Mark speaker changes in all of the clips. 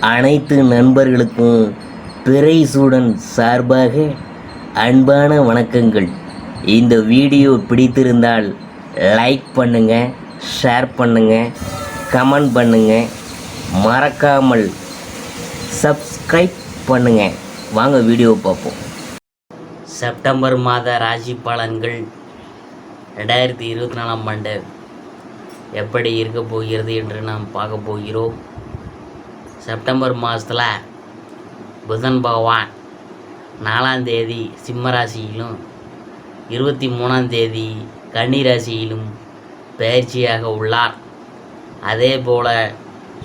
Speaker 1: அனைத்து நண்பர்களுக்கும் பிறைசூடன் சார்பாக அன்பான வணக்கங்கள். இந்த வீடியோ பிடித்திருந்தால் லைக் பண்ணுங்கள், ஷேர் பண்ணுங்கள், கமெண்ட் பண்ணுங்கள், மறக்காமல் சப்ஸ்கிரைப் பண்ணுங்கள். வாங்க வீடியோ பார்ப்போம். செப்டம்பர் மாத ராசி பலன்கள் 2024ஆம் ஆண்டு எப்படி இருக்க போகிறது என்று நாம் பார்க்க போகிறோம். செப்டம்பர் மாதத்தில் புதன் பகவான் 4ஆம் தேதி சிம்ம ராசியிலும் 23ஆம் தேதி கன்னி ராசியிலும் பயிற்சியாக உள்ளார். அதே போல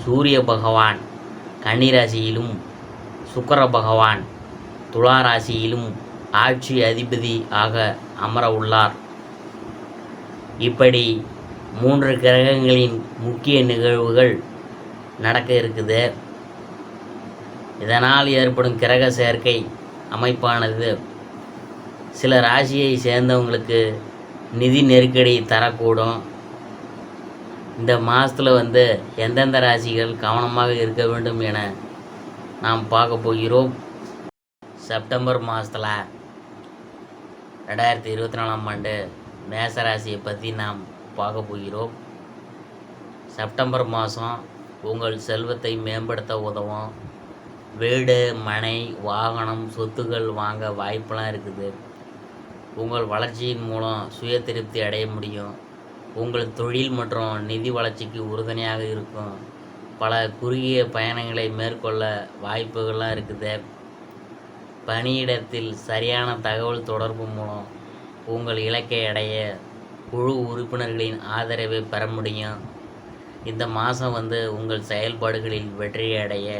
Speaker 1: சூரிய பகவான் கன்னி ராசியிலும் சுக்கிர பகவான் துலா ராசியிலும் ஆட்சி அதிபதி ஆக அமர உள்ளார். இப்படி 3 கிரகங்களின் முக்கிய நிகழ்வுகள் நடக்க இருக்குது. இதனால் ஏற்படும் கிரக சேர்க்கை அமைப்பானது சில ராசியை சேர்ந்தவங்களுக்கு நிதி நெருக்கடி தரக்கூடும். இந்த மாதத்தில் எந்தெந்த ராசிகள் கவனமாக இருக்க வேண்டும் என நாம் பார்க்க போகிறோம். செப்டம்பர் மாதத்தில் 2024ஆம் ஆண்டு மேச ராசியை பற்றி நாம் பார்க்க போகிறோம். செப்டம்பர் மாதம் உங்கள் செல்வத்தை மேம்படுத்த உதவும். வீடு, மனை, வாகனம், சொத்துக்கள் வாங்க வாய்ப்பெல்லாம் இருக்குது. உங்கள் வளர்ச்சியின் மூலம் சுய திருப்தி அடைய முடியும். உங்கள் தொழில் மற்றும் நிதி வளர்ச்சிக்கு உறுதுணையாக இருக்கும். பல குறுகிய பயணங்களை மேற்கொள்ள வாய்ப்புகள்லாம் இருக்குது. பணியிடத்தில் சரியான தகவல் தொடர்பு மூலம் உங்கள் இலக்கை அடைய குழு உறுப்பினர்களின் ஆதரவை பெற முடியும். இந்த மாதம் உங்கள் செயல்பாடுகளில் வெற்றி அடைய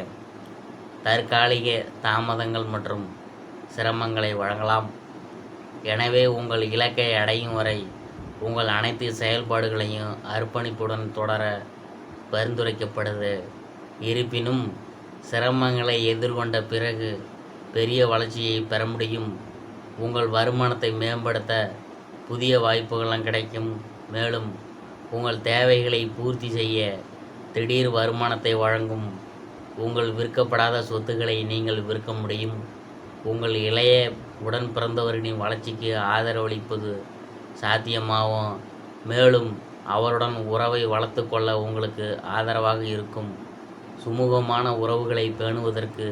Speaker 1: தற்காலிக தாமதங்கள் மற்றும் சிரமங்களை வழங்கலாம். எனவே உங்கள் இலக்கை அடையும் வரை உங்கள் அனைத்து செயல்பாடுகளையும் அர்ப்பணிப்புடன் தொடர பரிந்துரைக்கப்படுது. இருப்பினும் சிரமங்களை எதிர்கொண்ட பிறகு பெரிய வளர்ச்சியை பெற முடியும். உங்கள் வருமானத்தை மேம்படுத்த புதிய வாய்ப்புகளும் கிடைக்கும். மேலும் உங்கள் தேவைகளை பூர்த்தி செய்ய திடீர் வருமானத்தை வழங்கும். உங்கள் விற்கப்படாத சொத்துக்களை நீங்கள் விற்க முடியும். உங்கள் இளைய உடன் பிறந்தவர்களின் வளர்ச்சிக்கு ஆதரவளிப்பது சாத்தியமாகும். மேலும் அவருடன் உறவை வளர்த்து கொள்ள உங்களுக்கு ஆதரவாக இருக்கும். சுமூகமான உறவுகளை பேணுவதற்கு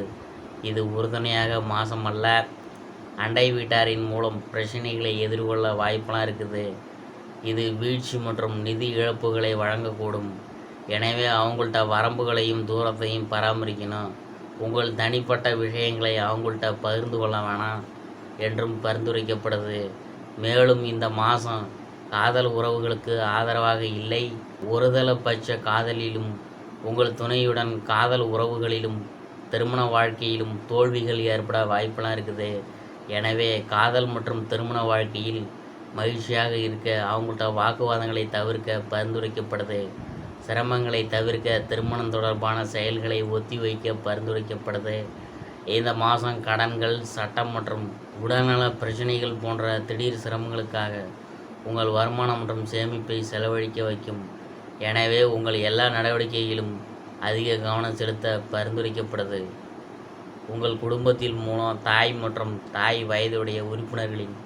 Speaker 1: இது உறுதுணையாக மாதம் அல்ல. அண்டை வீட்டாரின் மூலம் பிரச்சனைகளை எதிர்கொள்ள வாய்ப்பெல்லாம் இருக்குது. இது வீழ்ச்சி மற்றும் நிதி இழப்புகளை வழங்கக்கூடும். எனவே அவங்கள்ட்ட வரம்புகளையும் தூரத்தையும் பராமரிக்கணும். உங்கள் தனிப்பட்ட விஷயங்களை அவங்கள்ட்ட பகிர்ந்து கொள்ள வேணாம் என்றும் பரிந்துரைக்கப்படுது. மேலும் இந்த மாதம் காதல் உறவுகளுக்கு ஆதரவாக இல்லை. ஒருதலைப்பட்ச காதலிலும் உங்கள் துணையுடன் காதல் உறவுகளிலும் திருமண வாழ்க்கையிலும் தோல்விகள் ஏற்பட வாய்ப்பெல்லாம் இருக்குது. எனவே காதல் மற்றும் திருமண வாழ்க்கையில் மகிழ்ச்சியாக இருக்க அவங்கள்ட்ட வாக்குவாதங்களை தவிர்க்க பரிந்துரைக்கப்படுது. சிரமங்களை தவிர்க்க திருமணம் தொடர்பான செயல்களை ஒத்தி வைக்க பரிந்துரைக்கப்படுது. இந்த மாதம் கடன்கள், சட்டம் மற்றும் உடல்நல பிரச்சனைகள் போன்ற திடீர் சிரமங்களுக்காக உங்கள் வருமானம் மற்றும் சேமிப்பை செலவழிக்க வைக்கும். எனவே உங்கள் எல்லா நடவடிக்கைகளிலும் அதிக கவனம் செலுத்த பரிந்துரைக்கப்படுது. உங்கள் குடும்பத்தில் மூலம் தாய் மற்றும் தாய் வயதுடைய உறுப்பினர்களின்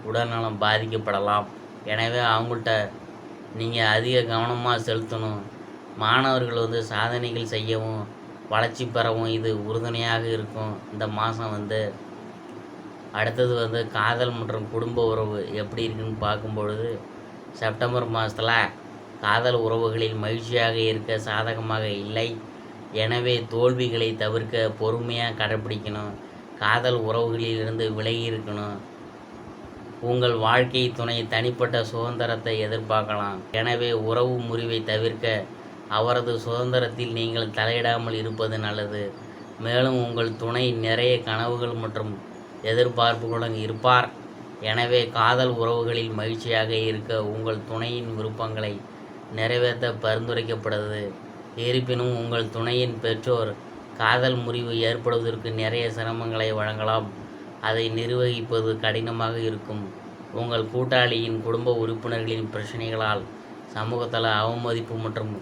Speaker 1: உடல்நலம் பாதிக்கப்படலாம். எனவே அவங்கள்ட்ட நீங்கள் அதிக கவனமாக செலுத்தணும். மாணவர்கள் சாதனைகள் செய்யவும் வளர்ச்சி பெறவும் இது உறுதுணையாக இருக்கும். இந்த மாதம் அடுத்தது காதல் மற்றும் குடும்ப உறவு எப்படி இருக்குன்னு பார்க்கும்பொழுது, செப்டம்பர் மாதத்தில் காதல் உறவுகளில் மகிழ்ச்சியாக இருக்க சாதகமாக இல்லை. எனவே தோல்விகளை தவிர்க்க பொறுமையாக கடைப்பிடிக்கணும். காதல் உறவுகளிலிருந்து விலகி இருக்கணும். உங்கள் வாழ்க்கை துணை தனிப்பட்ட சுதந்திரத்தை எதிர்பார்க்கலாம். எனவே உறவு முறிவை தவிர்க்க அவரது சுதந்திரத்தில் நீங்கள் தலையிடாமல் இருப்பது நல்லது. மேலும் உங்கள் துணை நிறைய கனவுகள் மற்றும் எதிர்பார்ப்புகளுடன் இருப்பார். எனவே காதல் உறவுகளில் மகிழ்ச்சியாக இருக்க உங்கள் துணையின் விருப்பங்களை நிறைவேற்ற பரிந்துரைக்கப்படுகிறது. இருப்பினும் உங்கள் துணையின் பெற்றோர் காதல் முறிவு ஏற்படுவதற்கு நிறைய சிரமங்களை வழங்கலாம். அதை நிர்வகிப்பது கடினமாக இருக்கும். உங்கள் கூட்டாளியின் குடும்ப உறுப்பினர்களின் பிரச்சனைகளால் சமூகத்தில் அவமதிப்பு மற்றும்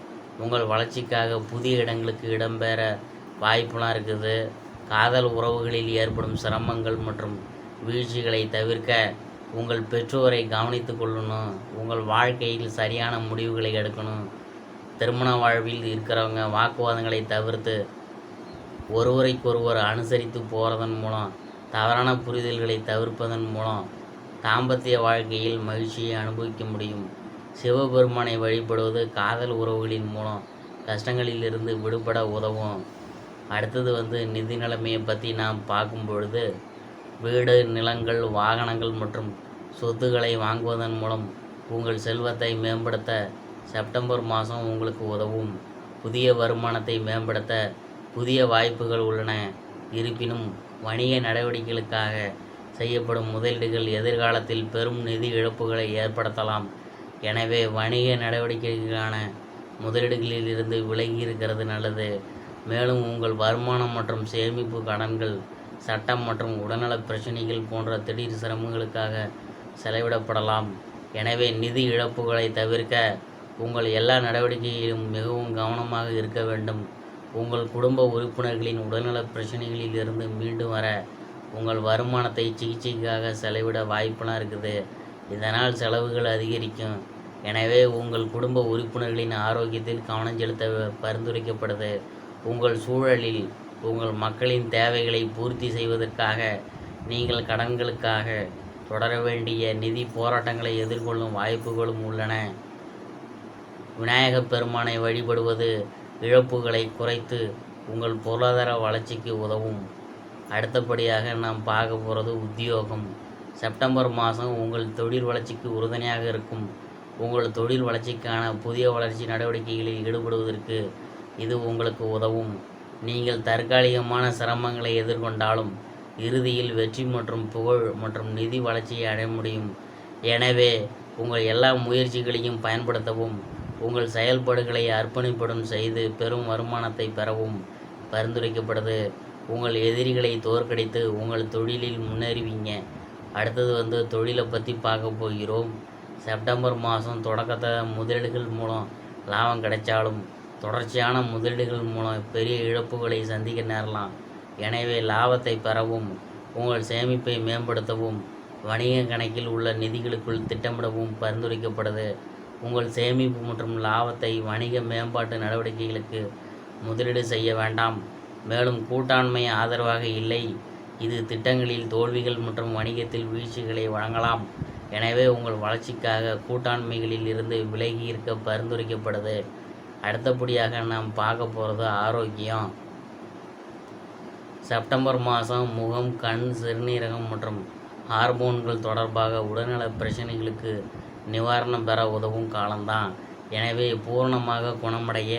Speaker 1: உங்கள் வளர்ச்சிக்காக புதிய இடங்களுக்கு இடம்பெற வாய்ப்புலாம் இருக்குது. காதல் உறவுகளில் ஏற்படும் சிரமங்கள் மற்றும் வீழ்ச்சிகளை தவிர்க்க உங்கள் பெற்றோரை கவனித்து கொள்ளணும். உங்கள் வாழ்க்கையில் சரியான முடிவுகளை எடுக்கணும். திருமண வாழ்வில் இருக்கிறவங்க வாக்குவாதங்களை தவிர்த்து ஒருவரைக்கொருவர் அனுசரித்து போகிறதன் மூலம், தவறான புரிதல்களை தவிர்ப்பதன் மூலம் தாம்பத்திய வாழ்க்கையில் மகிழ்ச்சியை அனுபவிக்க முடியும். சிவபெருமானை வழிபடுவது காதல் உறவுகளின் மூலம் கஷ்டங்களிலிருந்து விடுபட உதவும். அடுத்தது நிதி நிலைமையை பற்றி நாம் பார்க்கும் பொழுது, வீடு, நிலங்கள், வாகனங்கள் மற்றும் சொத்துக்களை வாங்குவதன் மூலம் உங்கள் செல்வத்தை மேம்படுத்த செப்டம்பர் மாதம் உங்களுக்கு உதவும். புதிய வருமானத்தை மேம்படுத்த புதிய வாய்ப்புகள் உள்ளன. இருப்பினும் வணிக நடவடிக்கைகளுக்காக செய்யப்படும் முதலீடுகள் எதிர்காலத்தில் பெரும் நிதி இழப்புகளை ஏற்படுத்தலாம். எனவே வணிக நடவடிக்கைகளுக்கான முதலீடுகளில் இருந்து விலகி இருக்கிறது நல்லது. மேலும் உங்கள் வருமானம் மற்றும் சேமிப்பு கடன்கள், சட்டம் மற்றும் உடல்நலப் பிரச்சினைகள் போன்ற திடீர் சிரமங்களுக்காக செலவிடப்படலாம். எனவே நிதி இழப்புகளை தவிர்க்க உங்கள் எல்லா நடவடிக்கைகளிலும் மிகவும் கவனமாக இருக்க வேண்டும். உங்கள் குடும்ப உறுப்பினர்களின் உடல்நலப் பிரச்சினைகளில் இருந்து மீண்டு வர உங்கள் வருமானத்தை சிகிச்சைக்காக செலவிட வாய்ப்பெல்லாம் இருக்குது. இதனால் செலவுகள் அதிகரிக்கும். எனவே உங்கள் குடும்ப உறுப்பினர்களின் ஆரோக்கியத்தில் கவனம் செலுத்த பரிந்துரைக்கப்படுது. உங்கள் சூழலில் உங்கள் மக்களின் தேவைகளை பூர்த்தி செய்வதற்காக நீங்கள் கடன்களுக்காக தொடர வேண்டிய நிதி போராட்டங்களை எதிர்கொள்ளும் வாய்ப்புகளும் உள்ளன. விநாயகப் பெருமானை வழிபடுவது இழப்புகளை குறைத்து உங்கள் பொருளாதார வளர்ச்சிக்கு உதவும். அடுத்தபடியாக நாம் பார்க்க போகிறது உத்தியோகம். செப்டம்பர் மாதம் உங்கள் தொழில் வளர்ச்சிக்கு உறுதுணையாக இருக்கும். உங்கள் தொழில் வளர்ச்சிக்கான புதிய வளர்ச்சி நடவடிக்கைகளில் ஈடுபடுவதற்கு இது உங்களுக்கு உதவும். நீங்கள் தற்காலிகமான சிரமங்களை எதிர்கொண்டாலும் இறுதியில் வெற்றி மற்றும் புகழ் மற்றும் நிதி வளர்ச்சியை அடைய முடியும். எனவே உங்கள் எல்லா முயற்சிகளையும் பயன்படுத்தவும், உங்கள் செயல்பாடுகளை அர்ப்பணிப்புடன் செய்து பெரும் வருமானத்தை பெறவும் பரிந்துரைக்கப்படுது. உங்கள் எதிரிகளை தோற்கடித்து உங்கள் தொழிலில் முன்னேறுவீங்க. அடுத்தது தொழிலை பற்றி பார்க்க போகிறோம். செப்டம்பர் மாதம் தொடக்கத்தில் முதலீடுகள் மூலம் லாபம் கிடைச்சாலும் தொடர்ச்சியான முதலீடுகள் மூலம் பெரிய இழப்புகளை சந்திக்க நேரலாம். எனவே லாபத்தை பெறவும், உங்கள் சேமிப்பை மேம்படுத்தவும், வணிக கணக்கில் உள்ள நிதிகளுக்குள் திட்டமிடவும் பரிந்துரைக்கப்படுது. உங்கள் சேமிப்பு மற்றும் லாபத்தை வணிக மேம்பாட்டு நடவடிக்கைகளுக்கு முதலீடு செய்ய வேண்டாம். மேலும் கூட்டாண்மை ஆதரவாக இல்லை. இது திட்டங்களில் தோல்விகள் மற்றும் வணிகத்தில் வீழ்ச்சிகளை வழங்கலாம். எனவே உங்கள் வளர்ச்சிக்காக கூட்டாண்மைகளில் இருந்து விலகி இருக்க பரிந்துரைக்கப்படுது. அடுத்தபடியாக நாம் பார்க்க போகிறது ஆரோக்கியம். செப்டம்பர் மாதம் முகம், கண், சிறுநீரகம் மற்றும் ஹார்மோன்கள் தொடர்பாக உடல்நல பிரச்சனைகளுக்கு நிவாரணம் பெற உதவும் காலம்தான். எனவே பூரணமாக குணமடைய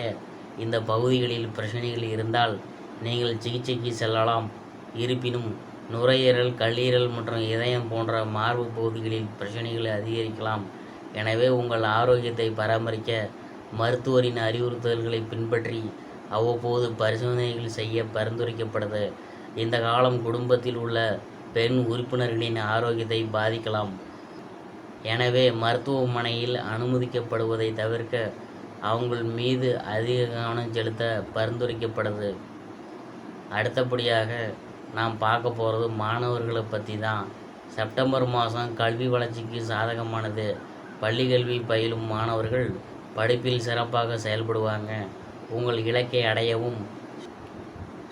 Speaker 1: இந்த பகுதிகளில் பிரச்சனைகள் இருந்தால் நீங்கள் சிகிச்சைக்கு செல்லலாம். இருப்பினும் நுரையீரல், கல்லீரல் மற்றும் இதயம் போன்ற மார்பு பகுதிகளில் பிரச்சனைகள் அதிகரிக்கலாம். எனவே உங்கள் ஆரோக்கியத்தை பராமரிக்க மருத்துவரின் அறிவுறுத்தல்களை பின்பற்றி அவ்வப்போது பரிசோதனைகள் செய்ய பரிந்துரைக்கப்படுது. இந்த காலம் குடும்பத்தில் உள்ள பெண் உறுப்பினர்களின் ஆரோக்கியத்தை பாதிக்கலாம். எனவே மருத்துவமனையில் அனுமதிக்கப்படுவதை தவிர்க்க அவங்கள் மீது அதிக கவனம் செலுத்த பரிந்துரைக்கப்படுது. அடுத்தபடியாக நாம் பார்க்க போகிறது மாணவர்களை பற்றி தான். செப்டம்பர் மாதம் கல்வி வளர்ச்சிக்கு சாதகமானது. பள்ளி கல்வி பயிலும் மாணவர்கள் படிப்பில் சிறப்பாக செயல்படுவாங்க. உங்கள் இலக்கை அடையவும்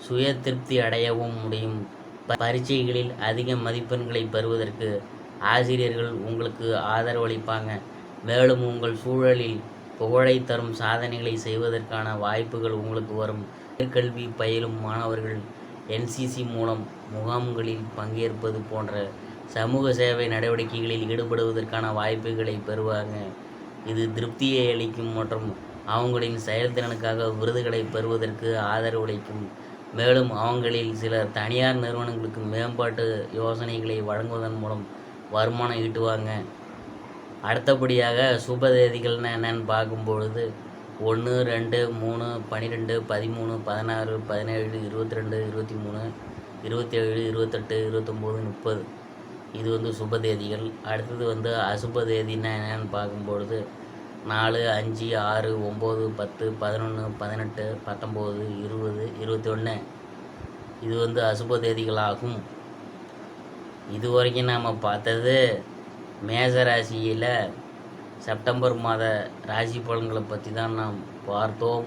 Speaker 1: சுய திருப்தி அடையவும் முடியும். பரீட்சைகளில் அதிக மதிப்பெண்களை பெறுவதற்கு ஆசிரியர்கள் உங்களுக்கு ஆதரவளிப்பாங்க. மேலும் உங்கள் சூழலில் புகழை தரும் சாதனைகளை செய்வதற்கான வாய்ப்புகள் உங்களுக்கு வரும். உயர்கல்வி பயிலும் மாணவர்கள் NCC மூலம் முகாம்களில் பங்கேற்பது போன்ற சமூக சேவை நடவடிக்கைகளில் ஈடுபடுவதற்கான வாய்ப்புகளை பெறுவாங்க. இது திருப்தியை அளிக்கும் மற்றும் அவங்களின் செயல்திறனுக்காக விருதுகளை பெறுவதற்கு ஆதரவளிக்கும். மேலும் அவங்களில் சிலர் தனியார் நிறுவனங்களுக்கு மேம்பாட்டு யோசனைகளை வழங்குவதன் மூலம் வருமானம் ஈட்டுவாங்க. அடுத்தபடியாக சுப தேதிகள்னு என்னென்னு பார்க்கும்பொழுது 1, 2, 3, 12, 13, 16, 17, 22, 23, 27, 28, 29, 30 இது சுப தேதிகள். அடுத்தது அசுப தேதின்னா என்னென்னு பார்க்கும்பொழுது 4, 5, 6, 9, 10, 11, 18, 19, 20, 21 இது வந்து அசுப தேதிகளாகும். இதுவரைக்கும் நாம் பார்த்தது மேச ராசியில் செப்டம்பர் மாத ராசி பலன்களை பற்றி தான் நாம் பார்த்தோம்.